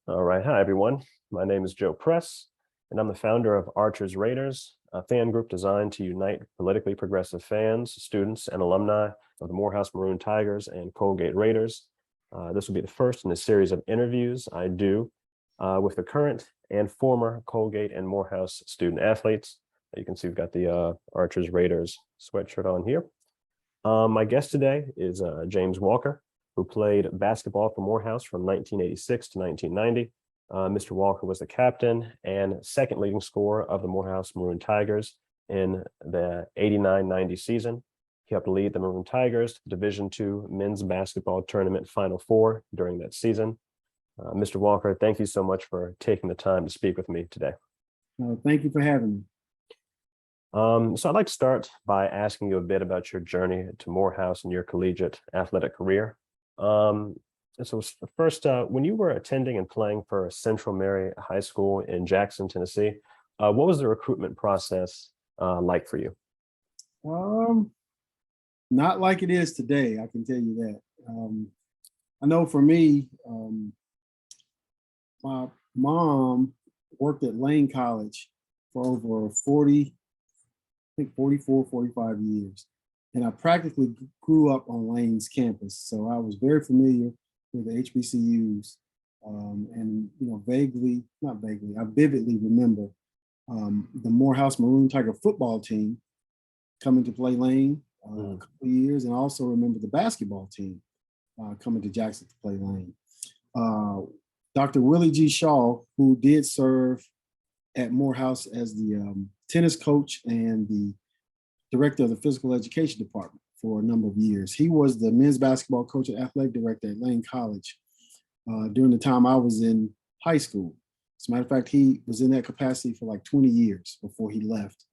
All right. Hi, everyone. My name is Joe Press, and I'm the founder of Archers Raiders, a fan group designed to unite politically progressive fans, students, and alumni of the Morehouse Maroon Tigers and Colgate Raiders. This will be the first in a series of interviews I do with the current and former Colgate and Morehouse student athletes. You can see we've got the Archers Raiders sweatshirt on here. My guest today is James Walker, who played basketball for Morehouse from 1986 to 1990. Mr. Walker was the captain and second leading scorer of the Morehouse Maroon Tigers in the 89-90 season. He helped lead the Maroon Tigers to the Division II men's basketball tournament Final Four during that season. Mr. Walker, thank you so much for taking the time to speak with me today. Thank you for having me. So I'd like to start by asking you a bit about your journey to Morehouse and your collegiate athletic career. So first, when you were attending and playing for Central Mary High School in Jackson, Tennessee, what was the recruitment process like for you? Not like it is today, I can tell you that. I know for me, my mom worked at Lane College for over 44, 45 years. And I practically grew up on Lane's campus. So I was very familiar with the HBCUs. And, I vividly remember the Morehouse Maroon Tiger football team coming to play Lane a couple of years. And I also remember the basketball team coming to Jackson to play Lane. Dr. Willie G. Shaw, who did serve at Morehouse as the tennis coach and the director of the physical education department for a number of years. He was the men's basketball coach and athletic director at Lane College during the time I was in high school. As a matter of fact, he was in that capacity for like 20 years before he left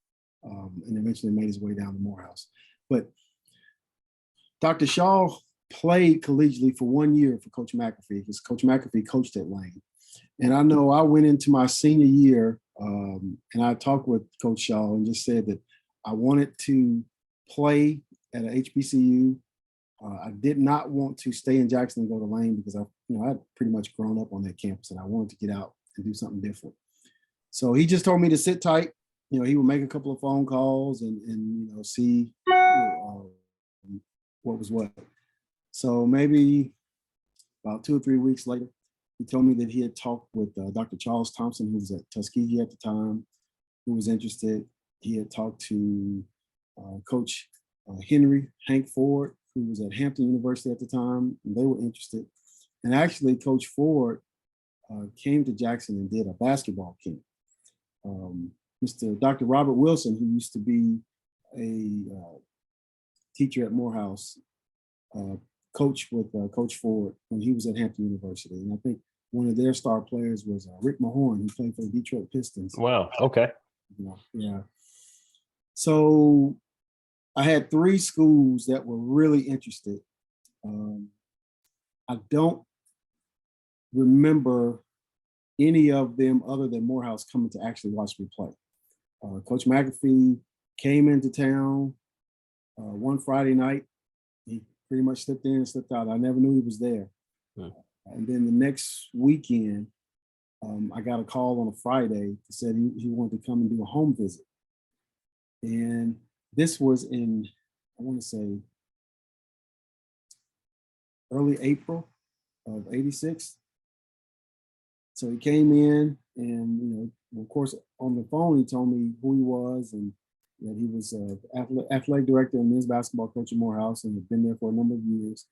and eventually made his way down to Morehouse. But Dr. Shaw played collegiately for 1 year for Coach McAfee because Coach McAfee coached at Lane. And I know I went into my senior year and I talked with Coach Shaw and just said that I wanted to play at a HBCU. I did not want to stay in Jackson and go to Lane because I'd pretty much grown up on that campus and I wanted to get out and do something different. So he just told me to sit tight. He would make a couple of phone calls and see what was what. So maybe about 2 or 3 weeks later, he told me that he had talked with Dr. Charles Thompson, who was at Tuskegee at the time, who was interested. He had talked to Coach Hank Ford, who was at Hampton University at the time, and they were interested. And actually, Coach Ford came to Jackson and did a basketball camp. Dr. Robert Wilson, who used to be a teacher at Morehouse, coached with Coach Ford when he was at Hampton University. And I think one of their star players was Rick Mahorn, who played for the Detroit Pistons. Wow, okay. Yeah. So I had 3 schools that were really interested. I don't remember any of them other than Morehouse coming to actually watch me play. Coach McAfee came into town one Friday night. He pretty much slipped in and slipped out. I never knew he was there. And then the next weekend, I got a call on a Friday that said he wanted to come and do a home visit. And this was in, I want to say, early April of '86. So he came in and, of course, on the phone, he told me who he was and that he was athletic director and men's basketball coach at Morehouse and had been there for a number of years.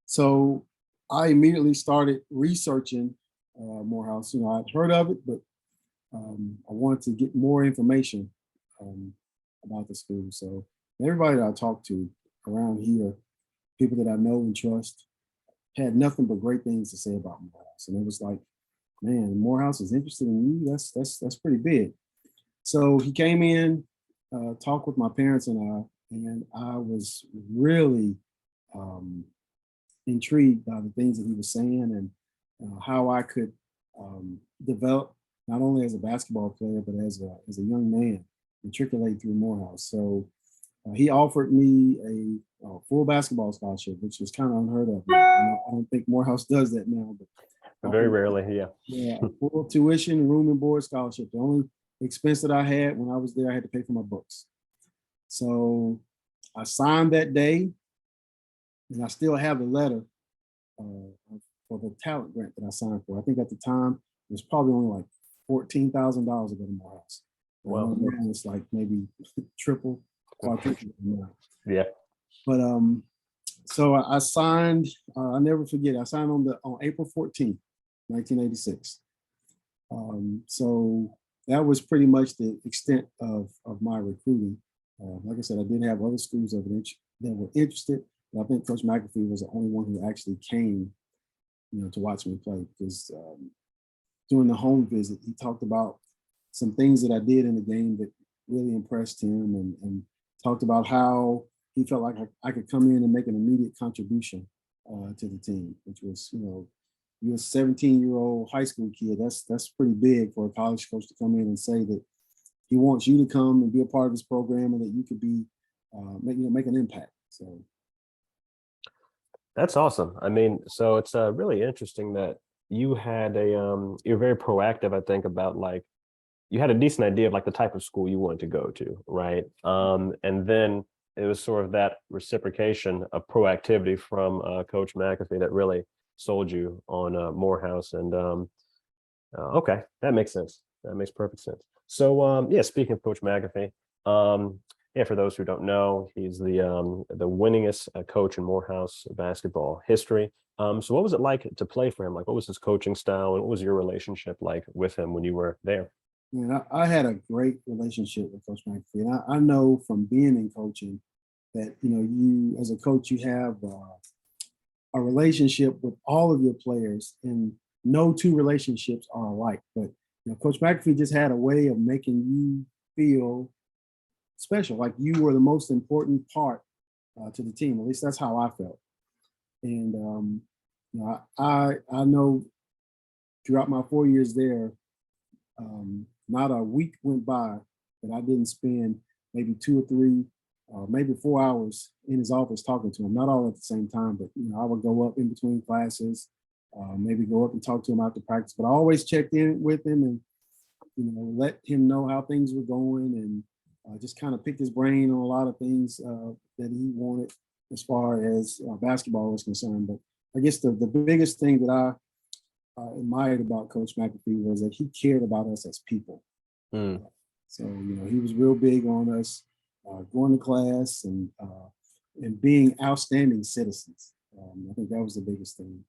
So I immediately started researching Morehouse. I'd heard of it, but I wanted to get more information about the school. So everybody that I talked to around here, people that I know and trust, had nothing but great things to say about Morehouse. And it was like, man, Morehouse is interested in you. That's pretty big. So he came in, talked with my parents and I was really intrigued by the things that he was saying and how I could develop not only as a basketball player, but as a young man, matriculate through Morehouse. So he offered me a full basketball scholarship, which was kind of unheard of. I don't think Morehouse does that now, but Very rarely, yeah. Yeah, full tuition, room and board scholarship. The only expense that I had when I was there, I had to pay for my books. So I signed that day, and I still have the letter for the talent grant that I signed for. I think at the time it was probably only like $14,000 to go to Morehouse. Wow. Now it's like maybe triple, quadruple now. Yeah. But so I signed. I never forget. I signed on April 14th, 1986. So that was pretty much the extent of my recruiting. Like I said, I did have other schools that were interested, but I think Coach McAfee was the only one who actually came, to watch me play. Because during the home visit, he talked about some things that I did in the game that really impressed him, and talked about how he felt like I could come in and make an immediate contribution to the team, which was, you're a 17-year-old high school kid. That's pretty big for a college coach to come in and say that he wants you to come and be a part of his program, and that you could be make an impact. So That's awesome. I mean, so it's really interesting that you had you're very proactive, I think, about like you had a decent idea of like the type of school you wanted to go to, right? And then it was sort of that reciprocation of proactivity from Coach McAfee that really sold you on Morehouse. And okay, that makes sense. That makes perfect sense. So yeah, speaking of Coach McAfee, yeah, for those who don't know, he's the winningest coach in Morehouse basketball history. So what was it like to play for him? Like, what was his coaching style, and what was your relationship like with him when you were there? I had a great relationship with Coach McAfee, and I know from being in coaching that you as a coach, you have a relationship with all of your players, and no two relationships are alike. But Coach McAfee just had a way of making you feel special, like you were the most important part to the team. At least that's how I felt. And I know throughout my 4 years there, not a week went by that I didn't spend maybe 2 or 3, maybe 4 hours in his office talking to him. Not all at the same time, but I would go up in between classes, maybe go up and talk to him after practice. But I always checked in with him and let him know how things were going, and just kind of picked his brain on a lot of things that he wanted as far as basketball was concerned. But I guess the biggest thing that I admired about Coach McAfee was that he cared about us as people. Mm. So he was real big on us going to class and being outstanding citizens. I think that was the biggest thing.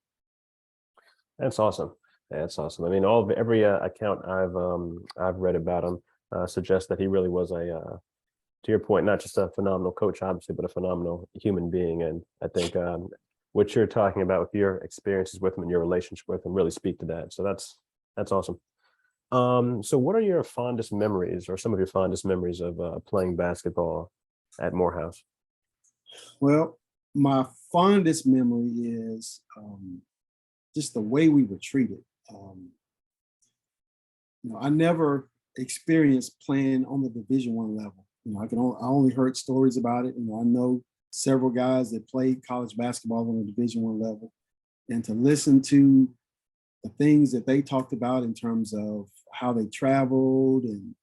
That's awesome. That's awesome. I mean, every account I've read about him suggests that he really was to your point, not just a phenomenal coach, obviously, but a phenomenal human being. And I think what you're talking about with your experiences with him and your relationship with him really speak to that. So that's awesome. So what are your fondest memories, or some of your fondest memories of playing basketball at Morehouse? Well, my fondest memory is just the way we were treated. I never experienced playing on the Division I level. I only heard stories about it. I know several guys that played college basketball on the Division I level, and to listen to the things that they talked about in terms of how they traveled and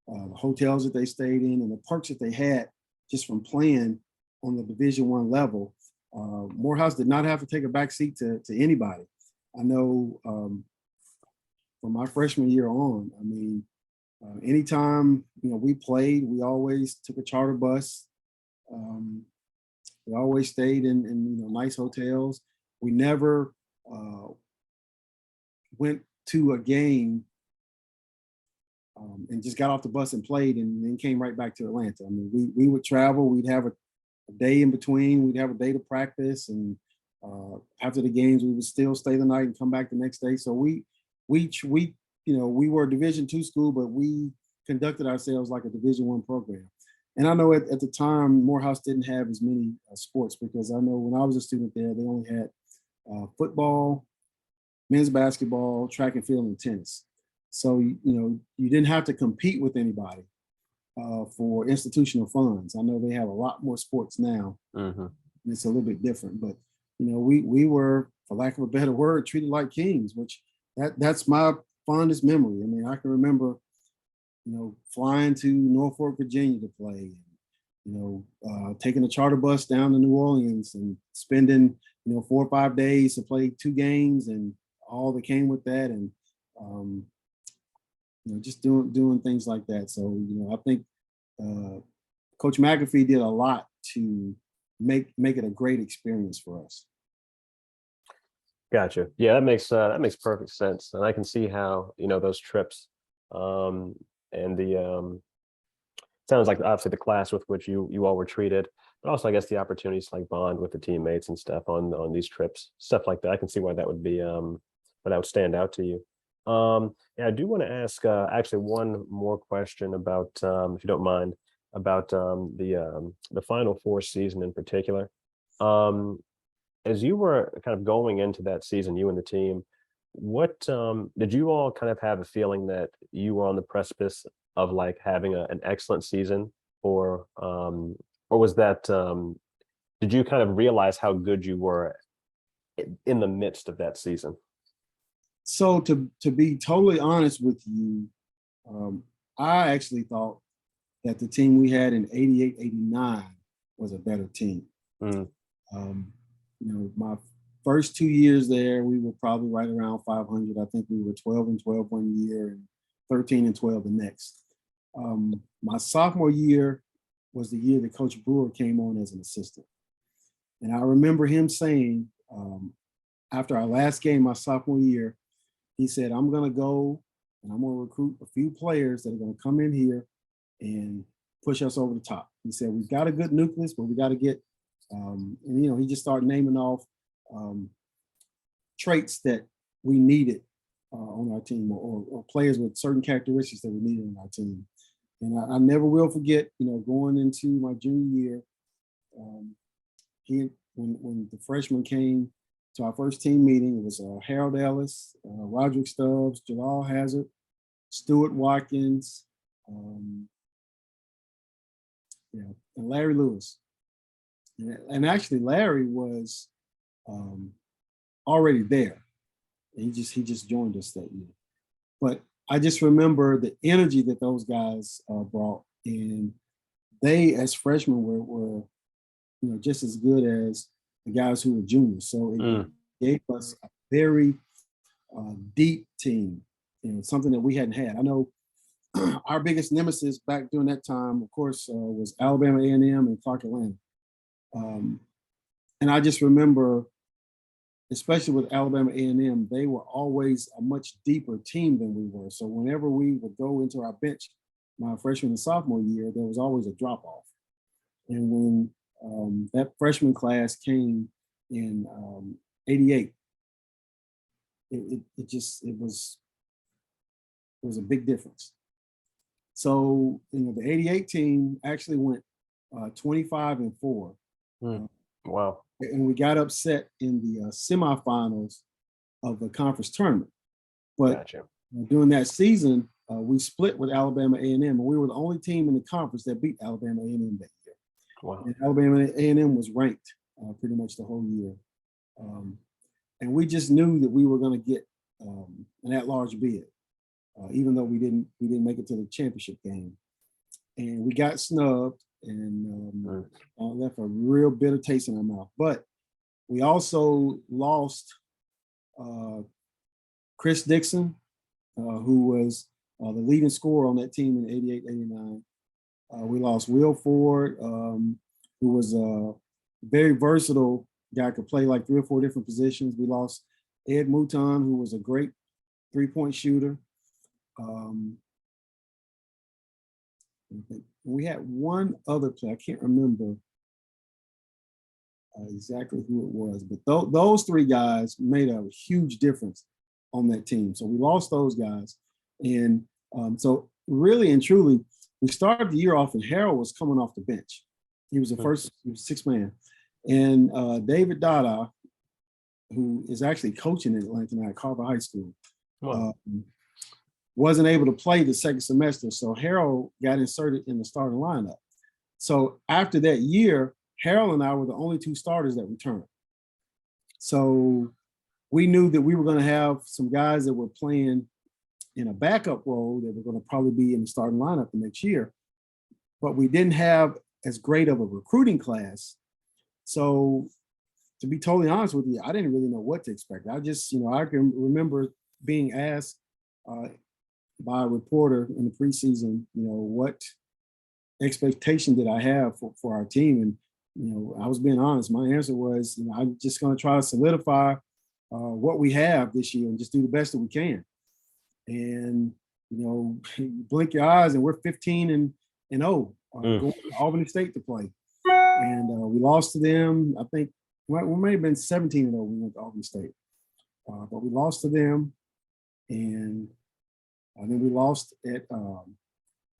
the hotels that they stayed in and the perks that they had just from playing on the Division I level. Morehouse did not have to take a back seat to anybody. I know from my freshman year on, I mean, anytime we played, we always took a charter bus. We always stayed in nice hotels. We never went to a game and just got off the bus and played and then came right back to Atlanta. I mean, we would travel. We'd have a day in between. We'd have a day to practice, and after the games, we would still stay the night and come back the next day. So we were a Division II school, but we conducted ourselves like a Division I program. And I know at the time, Morehouse didn't have as many sports, because I know when I was a student there, they only had football, men's basketball, track and field, and tennis. So, you didn't have to compete with anybody for institutional funds. I know they have a lot more sports now. Mm-hmm. It's a little bit different, but, we were for lack of a better word, treated like kings, which that's my fondest memory. I mean, I can remember, flying to Norfolk, Virginia to play, taking a charter bus down to New Orleans and spending, 4 or 5 days to play 2 games and all that came with that. And, just doing things like that. So, I think Coach McAfee did a lot to make it a great experience for us. Gotcha. Yeah, that makes perfect sense, and I can see how those trips, and the sounds like obviously the class with which you all were treated, but also I guess the opportunities to like bond with the teammates and stuff on these trips, stuff like that. I can see why that would be why that would stand out to you. Yeah, I do want to ask actually one more question about, if you don't mind, about the Final Four season in particular. Um, as you were kind of going into that season, you and the team, what did you all kind of have a feeling that you were on the precipice of like having an excellent season, or was that did you kind of realize how good you were in the midst of that season? So to be totally honest with you, I actually thought that the team we had in 88, 89 was a better team. Mm, My first 2 years there, we were probably right around 500. I think we were 12-12 one year and 13-12 the next. My sophomore year was the year that Coach Brewer came on as an assistant. And I remember him saying, after our last game, my sophomore year, he said, I'm going to go and I'm going to recruit a few players that are going to come in here and push us over the top. He said, we've got a good nucleus, but we got to get, he just started naming off traits that we needed on our team, or players with certain characteristics that we needed on our team. And I never will forget, going into my junior year, when the freshmen came to our first team meeting, it was Harold Ellis, Roderick Stubbs, Jalal Hazard, Stuart Watkins, and Larry Lewis. And actually, Larry was already there. He just joined us that year. But I just remember the energy that those guys brought, and they, as freshmen, were just as good as the guys who were juniors. So it gave us a very deep team, something that we hadn't had. I know our biggest nemesis back during that time, of course, was Alabama A&M and Clark Atlanta. And I just remember, especially with Alabama A&M, they were always a much deeper team than we were. So whenever we would go into our bench, my freshman and sophomore year, there was always a drop off. And when that freshman class came in 88, it was a big difference. So the 88 team actually went 25-4. wow. And we got upset in the semifinals of the conference tournament. But Gotcha. during that season, we split with Alabama A&M, and we were the only team in the conference that beat Alabama A&M that year. Wow. And Alabama A&M was ranked pretty much the whole year. And we just knew that we were going to get an at-large bid, even though we didn't make it to the championship game. And we got snubbed, and left a real bitter taste in our mouth. But we also lost Chris Dixon, who was the leading scorer on that team in 88, 89. We lost Will Ford, who was a very versatile guy, could play like 3 or 4 different positions. We lost Ed Mouton, who was a great 3-point shooter. We had one other player, I can't remember exactly who it was, but those 3 guys made a huge difference on that team. So we lost those guys. And so really and truly, we started the year off and Harold was coming off the bench. He was the first, he was 6th man. And David Dada, who is actually coaching in Atlanta now at Carver High School, Wow. wasn't able to play the second semester. So Harold got inserted in the starting lineup. So after that year, Harold and I were the only 2 starters that returned. So we knew that we were going to have some guys that were playing in a backup role that were going to probably be in the starting lineup the next year, but we didn't have as great of a recruiting class. So to be totally honest with you, I didn't really know what to expect. I just, I can remember being asked by a reporter in the preseason, what expectation did I have for our team? And, I was being honest. My answer was, I'm just going to try to solidify what we have this year and just do the best that we can. And, blink your eyes and we're 15-0, going to Albany State to play. And we lost to them. I think we may have been 17-0 when we went to Albany State. But we lost to them. And then we lost in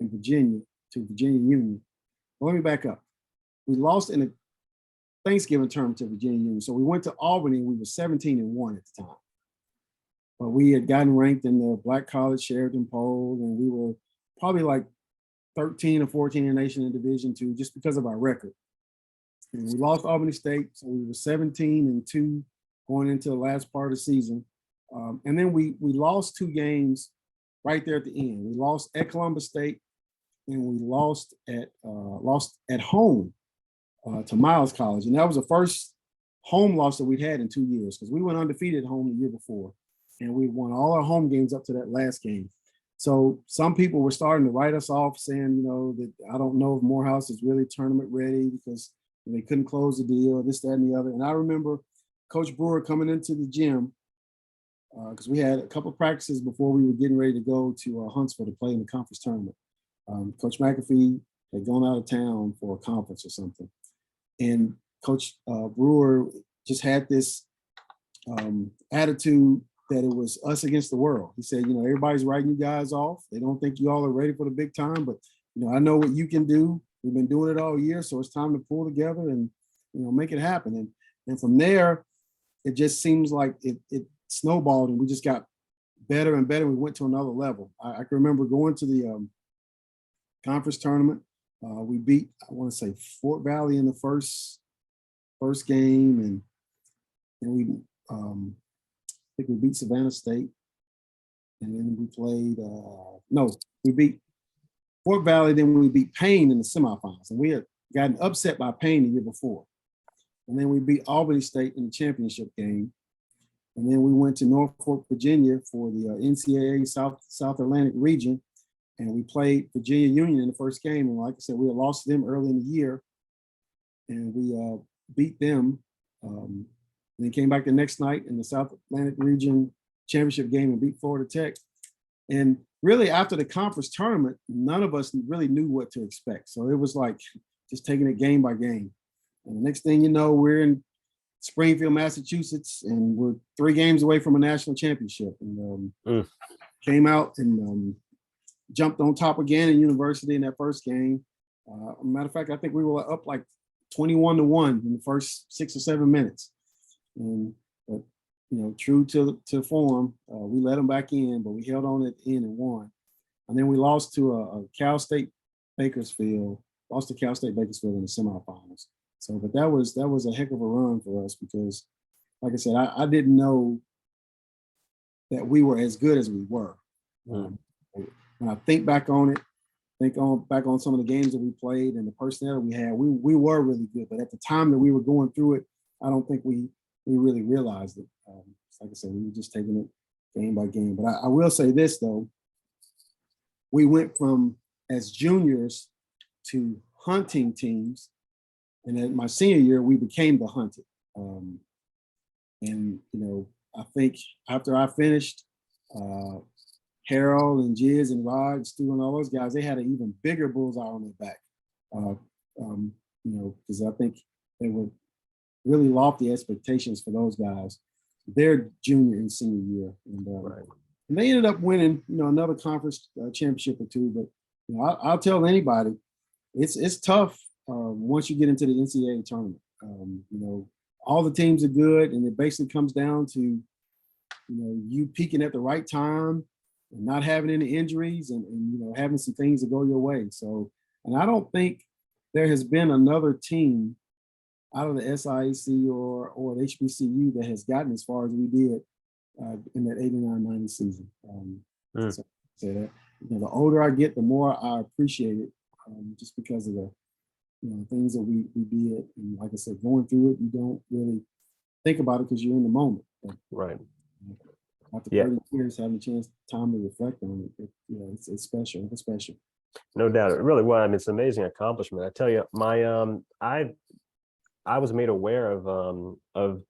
Virginia to Virginia Union. Well, let me back up. We lost in a Thanksgiving term to Virginia Union. So we went to Albany and we were 17-1 at the time. But we had gotten ranked in the Black College Sheridan poll, and we were probably like 13 or 14 in the nation in Division II just because of our record. And we lost Albany State, so we were 17-2 going into the last part of the season. And then we lost 2 games right there at the end. We lost at Columbus State, and we lost at home to Miles College. And that was the first home loss that we'd had in 2 years, because we went undefeated at home the year before. And we won all our home games up to that last game. So some people were starting to write us off saying, that I don't know if Morehouse is really tournament ready because they couldn't close the deal, this, that, and the other. And I remember Coach Brewer coming into the gym because we had a couple of practices before we were getting ready to go to Huntsville to play in the conference tournament. Coach McAfee had gone out of town for a conference or something. And Coach Brewer just had this attitude that it was us against the world. He said, everybody's writing you guys off. They don't think you all are ready for the big time, but, I know what you can do. We've been doing it all year, so it's time to pull together and, make it happen. And from there, it just seems like it snowballed and we just got better and better. We went to another level. I can remember going to the conference tournament. We beat, I want to say, Fort Valley in the first game, and we I think we beat Savannah State, and then we played. We beat Fort Valley. Then we beat Payne in the semifinals, and we had gotten upset by Payne the year before. And then we beat Albany State in the championship game, and then we went to Norfolk, Virginia, for the NCAA South Atlantic region, and we played Virginia Union in the first game. And like I said, we had lost to them early in the year, and we beat them. And then came back the next night in the South Atlantic Region championship game and beat Florida Tech. And really, after the conference tournament, none of us really knew what to expect. So it was like just taking it game by game. And the next thing you know, we're in Springfield, Massachusetts, and we're 3 games away from a national championship. And came out and jumped on top again in University in that first game. Matter of fact, I think we were up like 21-1 in the first 6 or 7 minutes. But true to form, we let them back in, but we held on at the end and won. And then we lost to a Cal State Bakersfield, in the semifinals. So, but that was a heck of a run for us because, like I said, I didn't know that we were as good as we were. When I think back on it, back on some of the games that we played and the personnel we had, we were really good. But at the time that we were going through it, I don't think we really realized it. Like I said, we were just taking it game by game. But I will say this, though. We went from, as juniors, to hunting teams. And in my senior year, we became the hunted. I think after I finished, Harold and Jiz and Rod and Stu and all those guys, they had an even bigger bullseye on their back. Because I think they were really lofty expectations for those guys, their junior and senior year. And they ended up winning, another conference championship or 2. But I'll tell anybody, it's tough once you get into the NCAA tournament. All the teams are good, and it basically comes down to you peaking at the right time and not having any injuries and having some things that go your way. So, and I don't think there has been another team out of the SIAC or the HBCU that has gotten as far as we did in that 89-90 season. Mm. So say that, the older I get, the more I appreciate it, just because of the things that we did. And like I said, going through it, you don't really think about it because you're in the moment. But Right. after Yeah. 30 years, having a chance, time to reflect on it, it's special. It's special. No doubt. It really was. I mean, it's an amazing accomplishment. I tell you, I was made aware of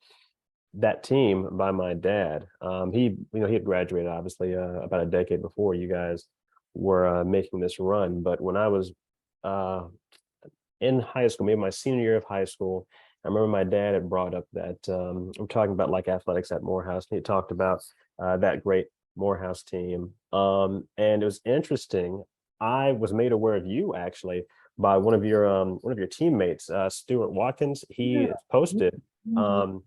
that team by my dad. He had graduated obviously about a decade before you guys were making this run. But when I was uh, in high school, maybe my senior year of high school, I remember my dad had brought up that I'm talking about like athletics at Morehouse, and he talked about that great Morehouse team. And it was interesting. I was made aware of you actually by one of your teammates, Stuart Watkins. He Yeah. posted. Mhm. Um,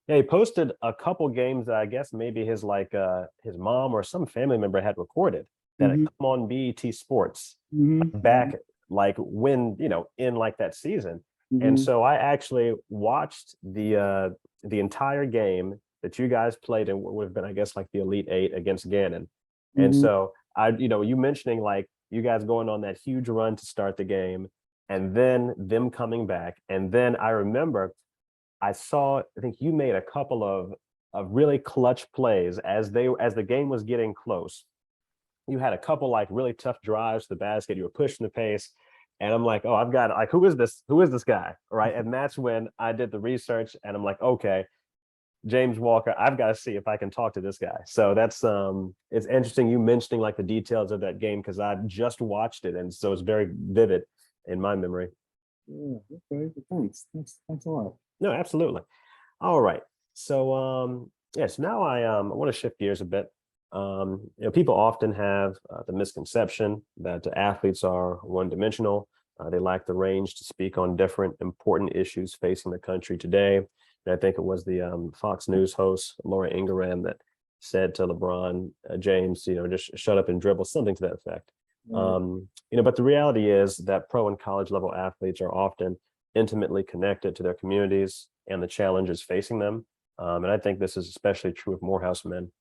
yeah, he posted a couple games that I guess maybe his mom or some family member had recorded that had Mhm. come on BET Sports Mhm. back like when, in like that season. And Mhm. so I actually watched the entire game that you guys played in what would have been, I guess, like the Elite Eight against Gannon. And Mhm. so you mentioning like you guys going on that huge run to start the game and then them coming back. And then I remember I think you made a couple of really clutch plays as the game was getting close. You had a couple like really tough drives to the basket. You were pushing the pace. And I'm like, oh, I've got like, who is this? Who is this guy? Right. And that's when I did the research and I'm like, okay, James Walker, I've got to see if I can talk to this guy. So that's it's interesting you mentioning like the details of that game because I've just watched it. And so it's very vivid in my memory. Yeah. Okay. Thanks. Thanks a lot. No, absolutely. All right. So yes, now I want to shift gears a bit. People often have the misconception that athletes are one-dimensional. They lack the range to speak on different important issues facing the country today. And I think it was the Fox News host Laura Ingraham that said to LeBron James, just shut up and dribble, something to that effect. Right. But the reality is that pro and college level athletes are often intimately connected to their communities and the challenges facing them. And I think this is especially true of Morehouse men.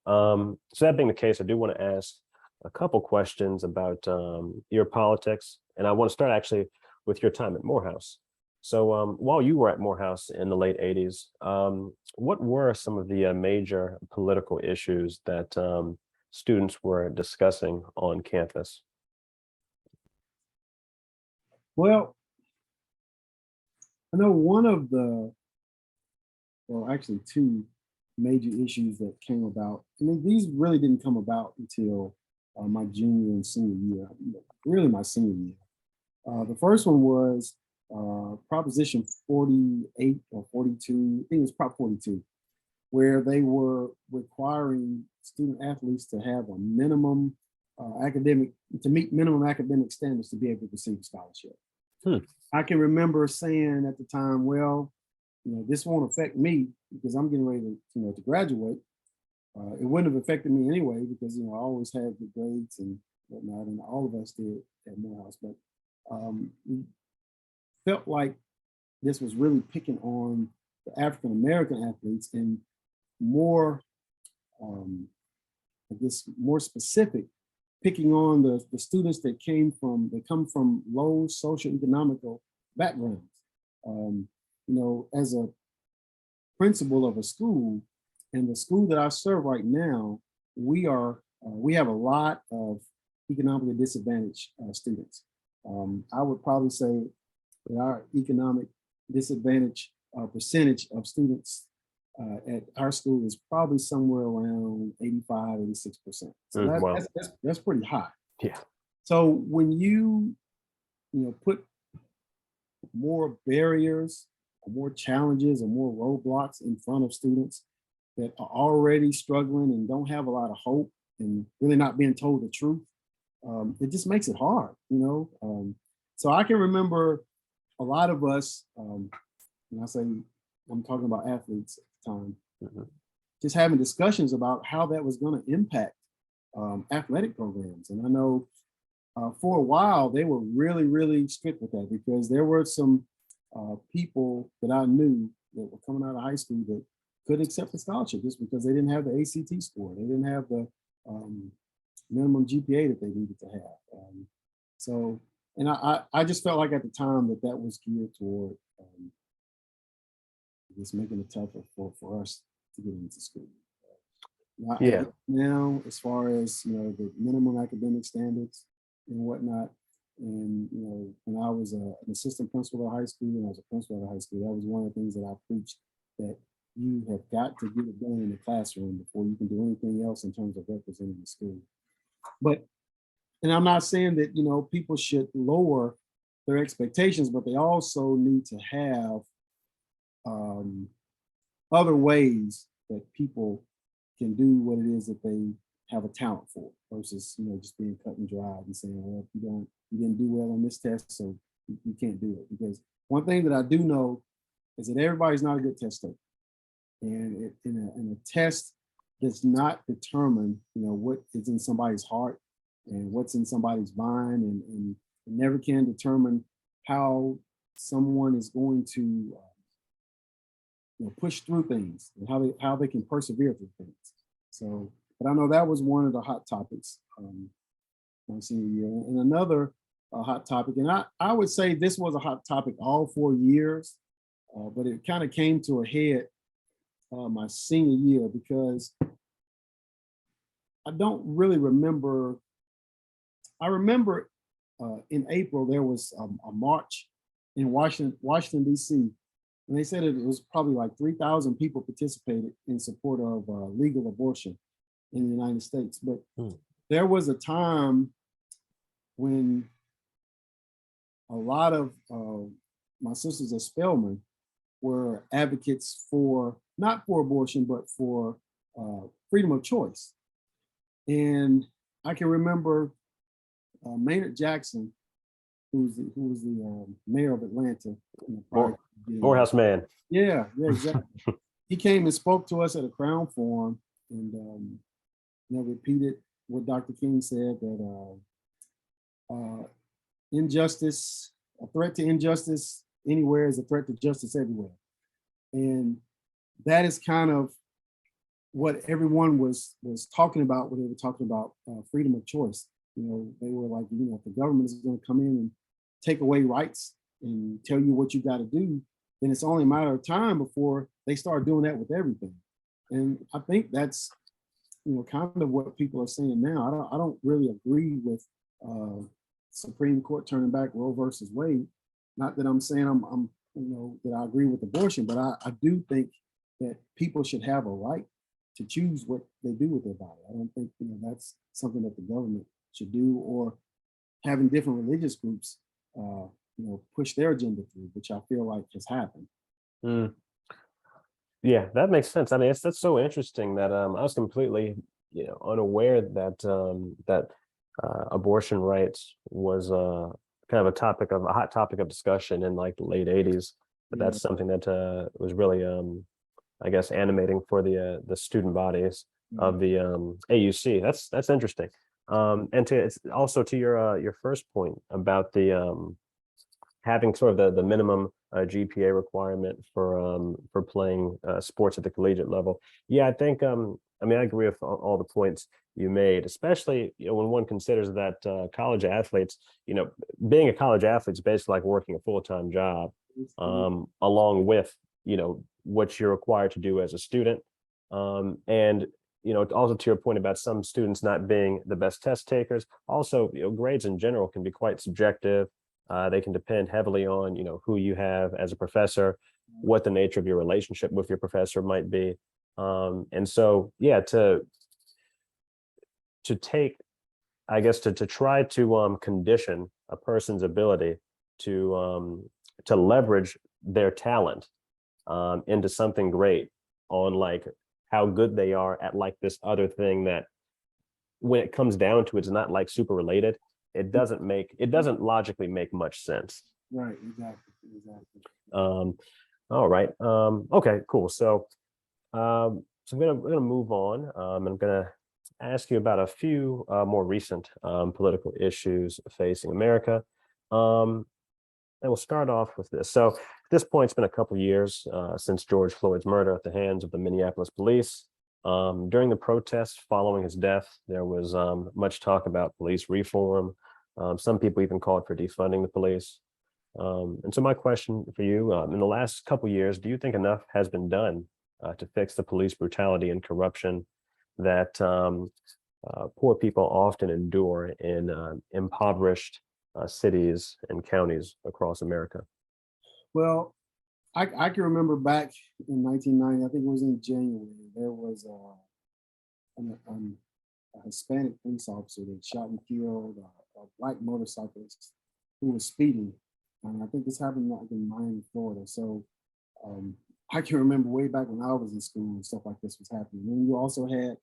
So that being the case, I do want to ask a couple questions about your politics. And I want to start actually with your time at Morehouse. So while you were at Morehouse in the late 80s, what were some of the major political issues that students were discussing on campus? Well, I know one of the, well, actually two major issues that came about. I mean, these really didn't come about until my junior and senior year, really my senior year. The first one was Proposition 48 or 42, I think it was Prop 42, where they were requiring student athletes to have a minimum to meet minimum academic standards to be able to receive a scholarship. Hmm. I can remember saying at the time, well, this won't affect me because I'm getting ready to graduate. It wouldn't have affected me anyway because I always had good grades and whatnot, and all of us did at Morehouse. But we felt like this was really picking on the African American athletes and more, I guess, more specific, picking on the students that come from low socioeconomical backgrounds. As a principal of a school, and the school that I serve right now, we have a lot of economically disadvantaged students. I would probably say that our economic disadvantage percentage of students at our school is probably somewhere around 85, 86%. So Wow. that's pretty high. Yeah. So when you put more barriers or more challenges or more roadblocks in front of students that are already struggling and don't have a lot of hope and really not being told the truth, it just makes it hard. So I can remember a lot of us, and I say I'm talking about athletes at the time, Mhm. just having discussions about how that was going to impact athletic programs. And I know for a while they were really, really strict with that because there were some people that I knew that were coming out of high school that couldn't accept the scholarship just because they didn't have the ACT score. They didn't have the minimum GPA that they needed to have. So, and I just felt like at the time that that was geared toward just making it tougher for us to get into school. Yeah. Now, as far as the minimum academic standards and whatnot, and when I was an assistant principal at high school and I was a principal at high school, that was one of the things that I preached, that you have got to get it done in the classroom before you can do anything else in terms of representing the school. But, and I'm not saying that people should lower their expectations, but they also need to have other ways that people can do what it is that they have a talent for, versus just being cut and dried and saying, well, if you didn't do well on this test, so you can't do it. Because one thing that I do know is that everybody's not a good test taker, and in a test does not determine what is in somebody's heart and what's in somebody's mind, and it never can determine how someone is going to push through things and how they can persevere through things. So, but I know that was one of the hot topics my senior year. And another hot topic, and I would say this was a hot topic all 4 years, but it kind of came to a head my senior year, because I don't really remember. I remember in April there was a march in Washington D.C. And they said it was probably like 3,000 people participated in support of legal abortion in the United States. But there was a time when a lot of my sisters at Spelman were advocates for, not for abortion, but for freedom of choice. And I can remember Maynard Jackson, who was the mayor of Atlanta. Morehouse man. Yeah, exactly. He came and spoke to us at a Crown Forum, and repeated what Dr. King said, that injustice, a threat to injustice anywhere is a threat to justice everywhere. And that is kind of what everyone was talking about when they were talking about freedom of choice. They were like, if the government is going to come in and take away rights and tell you what you got to do, then it's only a matter of time before they start doing that with everything. And I think that's kind of what people are saying now. I don't really agree with Supreme Court turning back Roe versus Wade. Not that I'm saying I'm that I agree with abortion, but I do think that people should have a right to choose what they do with their body. I don't think that's something that the government should do, or having different religious groups push their agenda through, which I feel like has happened. Yeah, that makes sense. I mean, that's so interesting that I was completely unaware that abortion rights was kind of a hot topic of discussion in like the late 80s. But that's something that was really I guess animating for the student bodies of the AUC. That's interesting. And it's also to your first point about the having sort of the minimum GPA requirement for playing sports at the collegiate level. Yeah, I think I mean, I agree with all the points you made, especially when one considers that college athletes, being a college athlete is basically like working a full-time job, along with what you're required to do as a student, and also to your point about some students not being the best test takers. Also, grades in general can be quite subjective. They can depend heavily on who you have as a professor, what the nature of your relationship with your professor might be, and so yeah, to take, I guess, to try to condition a person's ability to leverage their talent into something great on like how good they are at like this other thing that, when it comes down to it, it's not like super related. It doesn't logically make much sense. Right, exactly. All right. Okay, cool. So we're gonna move on. I'm gonna ask you about a few more recent political issues facing America. And we'll start off with this. So this point, it's been a couple years since George Floyd's murder at the hands of the Minneapolis police. During the protests following his death, there was much talk about police reform. Some people even called for defunding the police. And so my question for you, in the last couple years, do you think enough has been done to fix the police brutality and corruption that poor people often endure in impoverished cities and counties across America? Well, I can remember back in 1990, I think it was in January, there was a Hispanic police officer that shot and killed a black motorcyclist who was speeding. And I think this happened like in Miami, Florida. So I can remember way back when I was in school and stuff like this was happening. And you also had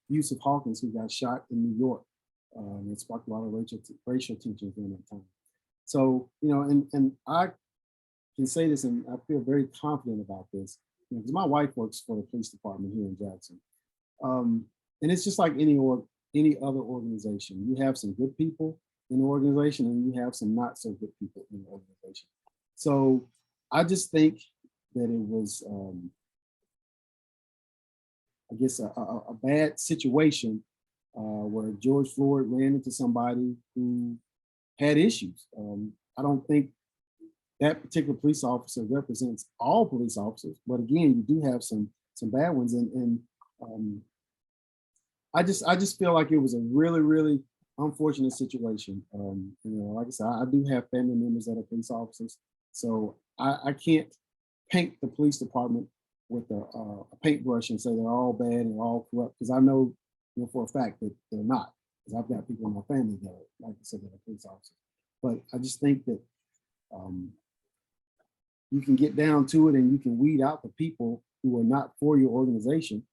Yusuf Hawkins, who got shot in New York. It sparked a lot of racial tensions during that time. So, you know, and I can say this, and I feel very confident about this, because my wife works for the police department here in Jackson. And it's just like any other organization. You have some good people in the organization, and you have some not so good people in the organization. So I just think that it was, I guess, a bad situation where George Floyd ran into somebody who had issues. I don't think that particular police officer represents all police officers, but again, you do have some bad ones, and I just feel like it was a really, really unfortunate situation. You know, like I said, I do have family members that are police officers, so I can't paint the police department with a paintbrush and say they're all bad and they're all corrupt, because I know, you know, for a fact that they're not. Because I've got people in my family that are, like I said, that are police officers. But I just think that you can get down to it and you can weed out the people who are not for your organization.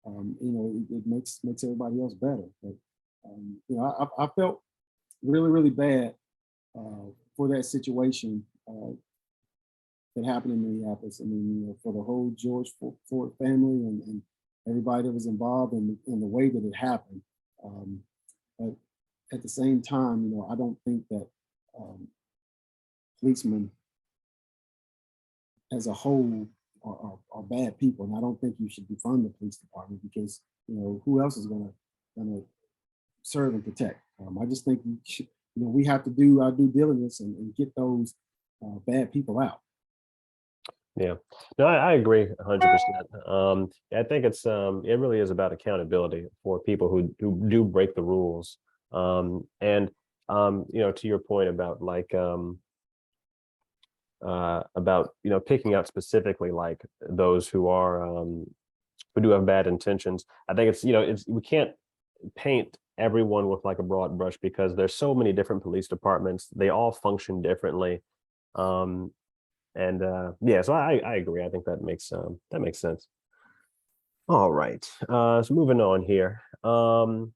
You know, it makes everybody else better. But you know, I felt really, really bad for that situation that happened in Minneapolis. I mean, you know, for the whole George Floyd family and everybody that was involved in the way that it happened. But at the same time, you know, I don't think that policemen as a whole are bad people, and I don't think you should defund the police department, because, you know, who else is gonna serve and protect? I just think you know, we have to do our due diligence and get those bad people out. Yeah, no, I agree 100%. I think it really is about accountability for people who do break the rules. And you know, to your point about like about, you know, picking out specifically like those who are who do have bad intentions. I think it's, you know, it's, we can't paint everyone with like a broad brush, because there's so many different police departments. They all function differently. And yeah, so I agree. I think that makes sense. All right. So moving on here. So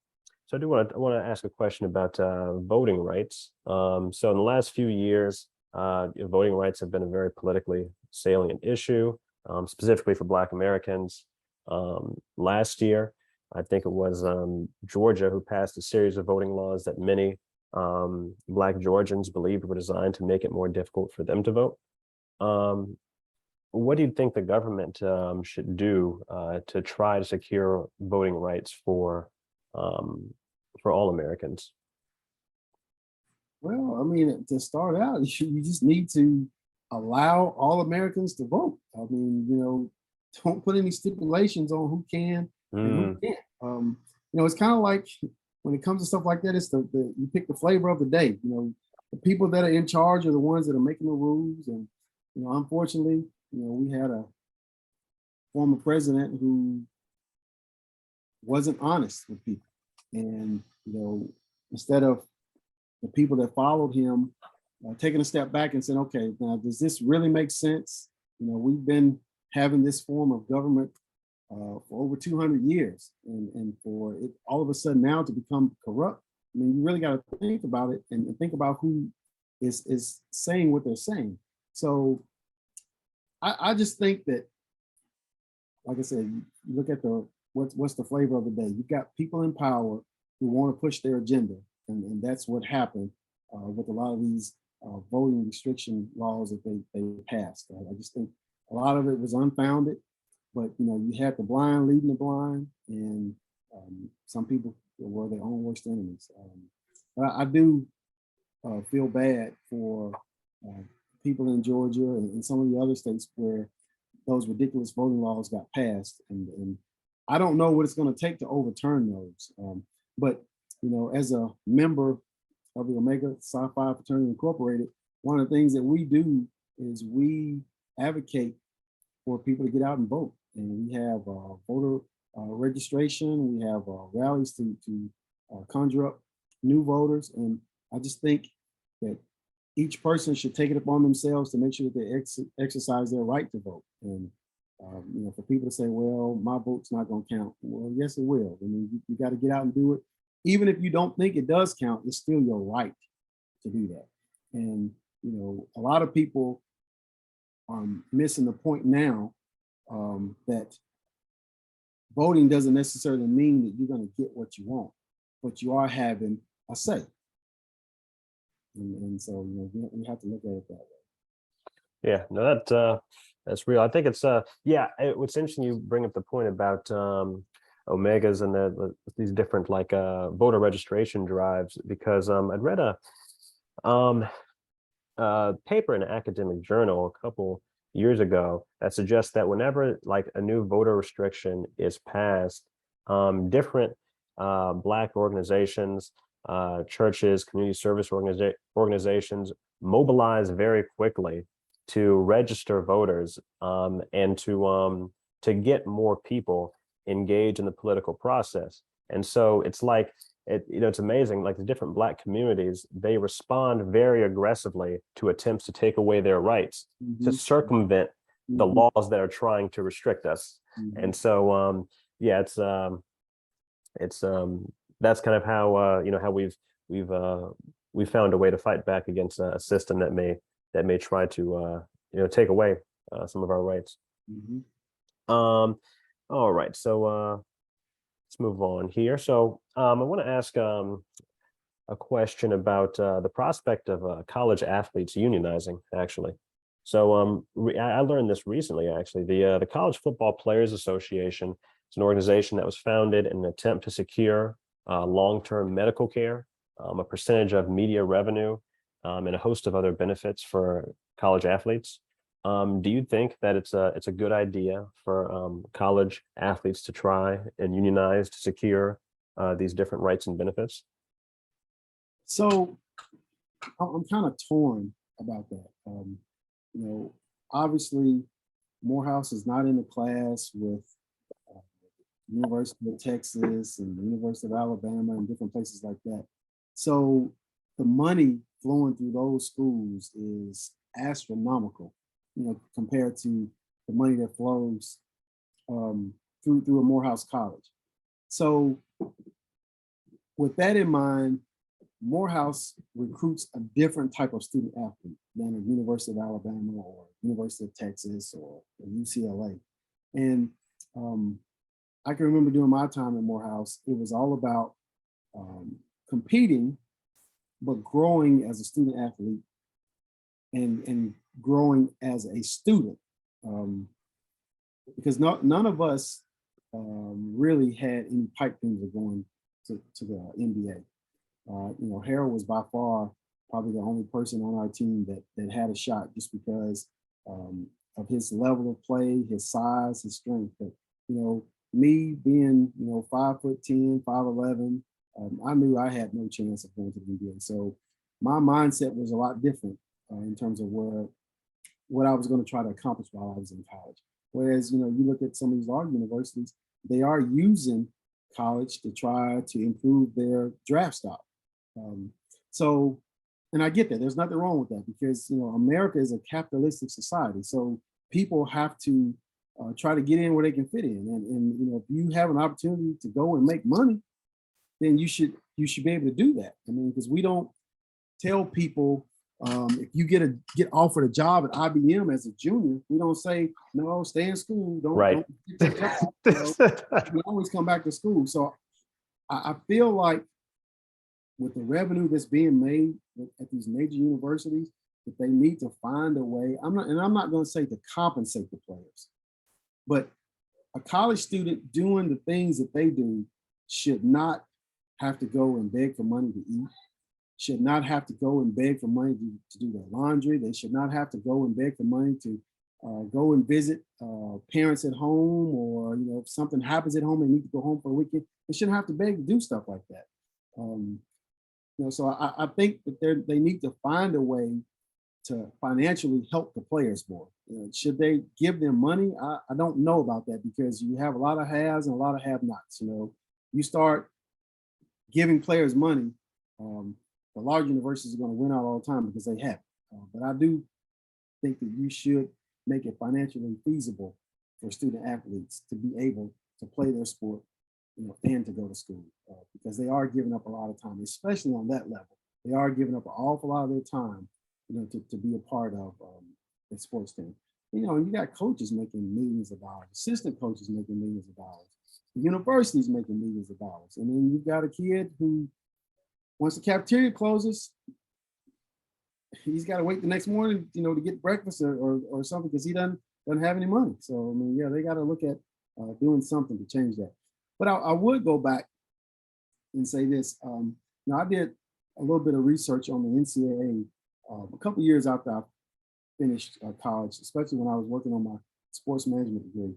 I want to ask a question about voting rights. So in the last few years, voting rights have been a very politically salient issue, specifically for Black Americans. Last year, I think it was Georgia who passed a series of voting laws that many Black Georgians believed were designed to make it more difficult for them to vote. What do you think the government should do to try to secure voting rights for all Americans? Well, I mean, to start out, you just need to allow all Americans to vote. I mean, you know, don't put any stipulations on who can and who can't. You know, it's kind of like when it comes to stuff like that, it's you pick the flavor of the day. You know, the people that are in charge are the ones that are making the rules. And, you know, unfortunately, you know, we had a former president who wasn't honest with people. And, you know, instead of the people that followed him taking a step back and saying, okay, now does this really make sense? You know, we've been having this form of government for over 200 years, and for it all of a sudden now to become corrupt. I mean, you really got to think about it and think about who is saying what they're saying. So I just think that, like I said, you look at what's the flavor of the day. You've got people in power who want to push their agenda, and that's what happened with a lot of these voting restriction laws that they passed. I just think a lot of it was unfounded, but you had the blind leading the blind, and some people were their own worst enemies. But I do feel bad for people in Georgia and some of the other states where those ridiculous voting laws got passed, and I don't know what it's going to take to overturn those. But as a member of the Omega Psi Phi Fraternity Incorporated, one of the things that we do is we advocate for people to get out and vote, and we have voter registration. We have rallies to conjure up new voters, and I just think that each person should take it upon themselves to make sure that they exercise their right to vote. And for people to say, "Well, my vote's not going to count," well, yes, it will. I mean, you got to get out and do it. Even if you don't think it does count, it's still your right to do that. And a lot of people are missing the point now that voting doesn't necessarily mean that you're going to get what you want, but you are having a say. And so we have to look at it that way. Yeah, no, that's real. I think it's what's interesting, you bring up the point about Omegas and these different like voter registration drives, because I'd read a paper in an academic journal a couple years ago that suggests that whenever like a new voter restriction is passed, different Black organizations, churches, community service organizations mobilize very quickly to register voters and to get more people engaged in the political process. And so it's like, it's amazing, like the different Black communities, they respond very aggressively to attempts to take away their rights, to circumvent the laws that are trying to restrict us. And so, it's that's kind of how how we've found a way to fight back against a system that may try to take away some of our rights. All right, so let's move on here. So I want to ask a question about the prospect of college athletes unionizing, actually. So I learned this recently, actually. The College Football Players Association is an organization that was founded in an attempt to secure long-term medical care, a percentage of media revenue, and a host of other benefits for college athletes. Do you think that it's a good idea for college athletes to try and unionize to secure these different rights and benefits? So I'm kind of torn about that. Obviously, Morehouse is not in the class with University of Texas and the University of Alabama and different places like that. So the money flowing through those schools is astronomical, compared to the money that flows through a Morehouse college. So with that in mind, Morehouse recruits a different type of student athlete than a University of Alabama or University of Texas or UCLA. And I can remember during my time at Morehouse, it was all about competing, but growing as a student athlete and growing as a student. Because none of us really had any pipe dreams of going to the NBA. Harold was by far probably the only person on our team that had a shot, just because of his level of play, his size, his strength. But me being 5'10", 5'11", I knew I had no chance of going to the NBA. So my mindset was a lot different in terms of what I was going to try to accomplish while I was in college. Whereas you look at some of these large universities, they are using college to try to improve their draft stock. And I get that. There's nothing wrong with that, because America is a capitalistic society. So people have to try to get in where they can fit in. And if you have an opportunity to go and make money, then you should be able to do that. I mean, because we don't tell people if you get offered a job at IBM as a junior, we don't say, no, stay in school. Don't get that job. You always come back to school. So I feel like with the revenue that's being made at these major universities, that they need to find a way. I'm not going to say to compensate the players, but a college student doing the things that they do should not have to go and beg for money to eat, should not have to go and beg for money to do their laundry. They should not have to go and beg for money to go and visit parents at home, or if something happens at home, they need to go home for a weekend. They shouldn't have to beg to do stuff like that. So I think that they need to find a way to financially help the players more. Should they give them money? I don't know about that, because you have a lot of haves and a lot of have-nots. You start giving players money, the large universities are going to win out all the time because they have. But I do think that you should make it financially feasible for student athletes to be able to play their sport, and to go to school, because they are giving up a lot of time, especially on that level. They are giving up an awful lot of their time, to be a part of the sports team. You got coaches making millions of dollars, assistant coaches making millions of dollars, the university's making millions of dollars, and then you've got a kid who, once the cafeteria closes, he's got to wait the next morning, to get breakfast or something, because he doesn't have any money. So yeah, they got to look at doing something to change that. But I would go back and say this. I did a little bit of research on the NCAA a couple of years after I finished college, especially when I was working on my sports management degree.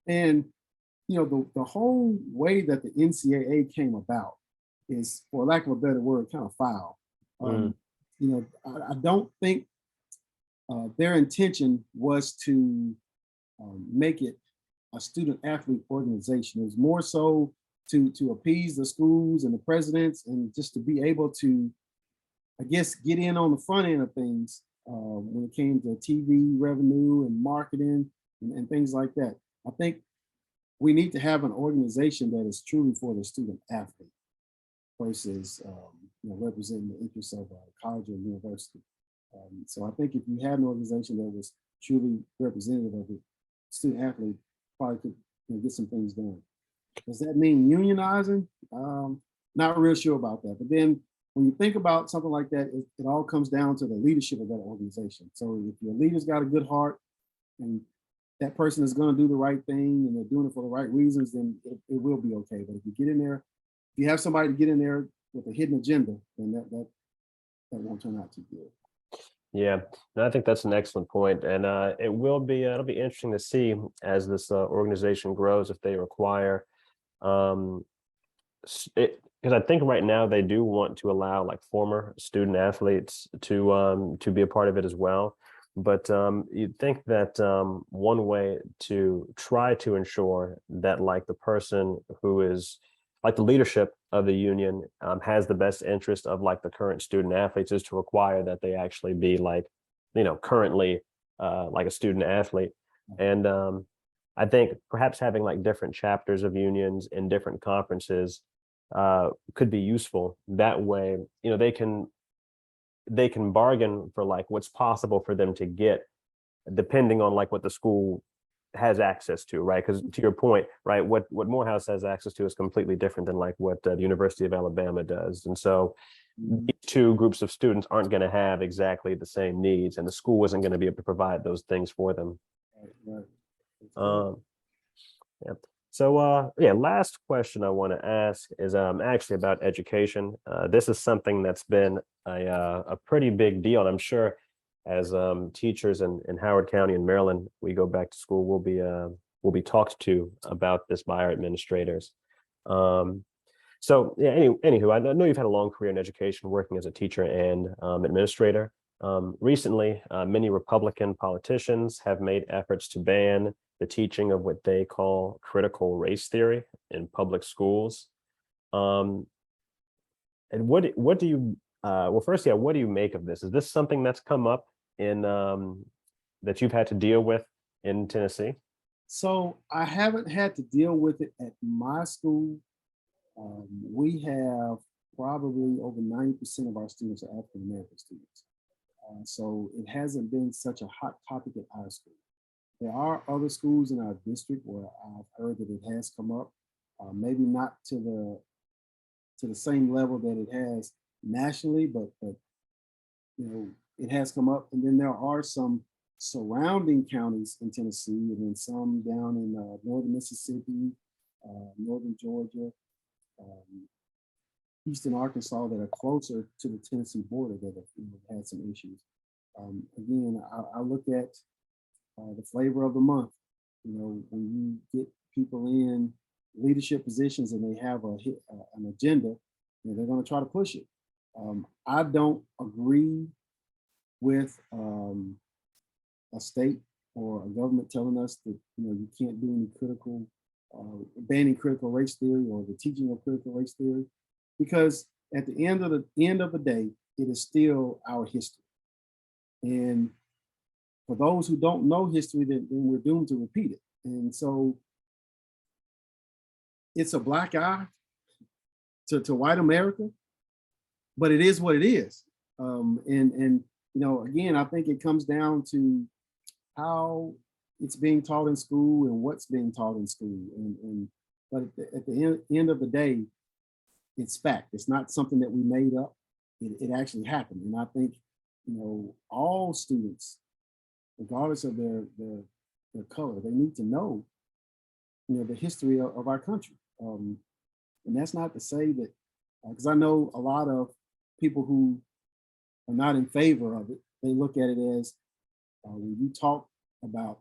And the whole way that the NCAA came about is, for lack of a better word, kind of foul. I don't think their intention was to make it a student athlete organization. It was more so to appease the schools and the presidents, and just to be able to, I guess, get in on the front end of things when it came to TV revenue and marketing and things like that. I think we need to have an organization that is truly for the student athlete versus representing the interests of a college or university. So I think if you had an organization that was truly representative of the student athlete, probably could get some things done. Does that mean unionizing? Not real sure about that. But then when you think about something like that, it all comes down to the leadership of that organization. So if your leader's got a good heart and that person is going to do the right thing and they're doing it for the right reasons, then it will be okay. But if you get in there, if you have somebody to get in there with a hidden agenda, then that won't turn out too good. Yeah, no, I think that's an excellent point, and it'll be interesting to see as this organization grows if they require because I think right now they do want to allow like former student athletes to be a part of it as well. But you'd think that one way to try to ensure that like the person who is like the leadership of the union has the best interest of like the current student athletes is to require that they actually be like, currently like a student athlete. And I think perhaps having like different chapters of unions in different conferences could be useful. That way, they can bargain for like what's possible for them to get depending on like what the school has access to, right? Because to your point, right, what Morehouse has access to is completely different than like what the University of Alabama does. And so these two groups of students aren't going to have exactly the same needs, and the school isn't going to be able to provide those things for them. Right. Yeah. So yeah, last question I want to ask is actually about education. This is something that's been a pretty big deal, and I'm sure as teachers in Howard County in Maryland, we go back to school, we'll be talked to about this by our administrators. So yeah, anywho, I know you've had a long career in education, working as a teacher and administrator. Recently, many Republican politicians have made efforts to ban the teaching of what they call critical race theory in public schools. And what do you well, first, yeah, what do you make of this? Is this something that's come up in that you've had to deal with in Tennessee? So I haven't had to deal with it at my school. We have probably over 90% of our students are African American students. So it hasn't been such a hot topic at our school. There are other schools in our district where I've heard that it has come up, maybe not to the to the same level that it has nationally, but it has come up. And then there are some surrounding counties in Tennessee, and then some down in northern Mississippi, northern Georgia, eastern Arkansas that are closer to the Tennessee border that have had some issues. Again, I look at the flavor of the month. When you get people in leadership positions and they have an agenda, they're going to try to push it. I don't agree with a state or a government telling us that you can't do any critical banning critical race theory or the teaching of critical race theory, because at the end of the day, it is still our history. And for those who don't know history, then we're doomed to repeat it. And so it's a black eye to white America, but it is what it is. And again, I think it comes down to how it's being taught in school and what's being taught in school. But at the end of the day, it's fact. It's not something that we made up. It actually happened. And I think, all students, regardless of their color, they need to know, the history of our country. And that's not to say that, because I know a lot of people who are not in favor of it, they look at it as when you talk about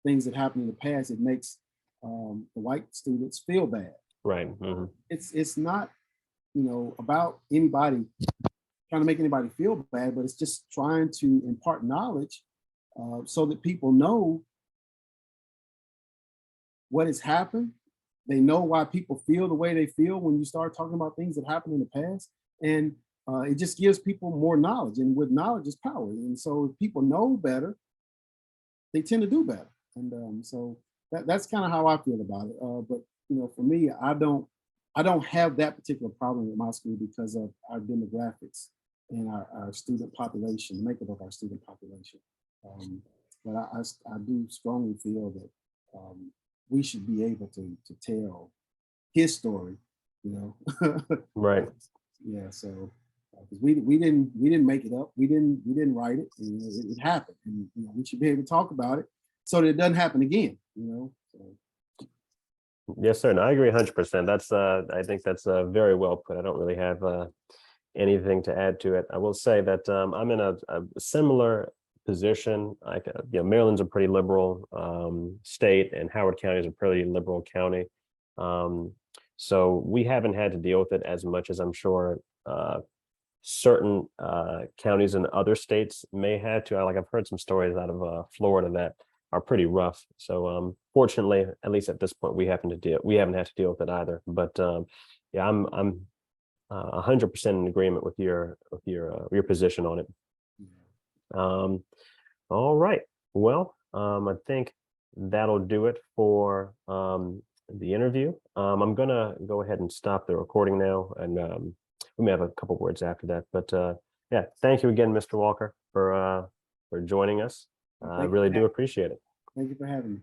things that happened in the past, it makes the white students feel bad. Right. Mm-hmm. It's not, about anybody trying to make anybody feel bad, but it's just trying to impart knowledge so that people know what has happened. They know why people feel the way they feel when you start talking about things that happened in the past. And it just gives people more knowledge, and with knowledge is power. And so if people know better, they tend to do better. And so that's kind of how I feel about it. But for me, I don't have that particular problem with my school because of our demographics and our student population, the makeup of our student population. But I do strongly feel that we should be able to tell his story, Right. Yeah. So because we didn't make it up, we didn't write it. It happened, and we should be able to talk about it so that it doesn't happen again. So. Yes, sir. And I agree 100%. That's I think that's very well put. I don't really have anything to add to it. I will say that I'm in a similar position. Maryland's a pretty liberal state, and Howard County is a pretty liberal county. So we haven't had to deal with it as much as I'm sure certain counties in other states may have to. I've heard some stories out of Florida that are pretty rough. So fortunately, at least at this point, we haven't had to deal with it either. But yeah, I'm 100% in agreement with your position on it. All right. Well, I think that'll do it for the interview. I'm gonna go ahead and stop the recording now, and we may have a couple words after that. But yeah, thank you again, Mr. Walker, for joining us. I really do appreciate it. Thank you for having me.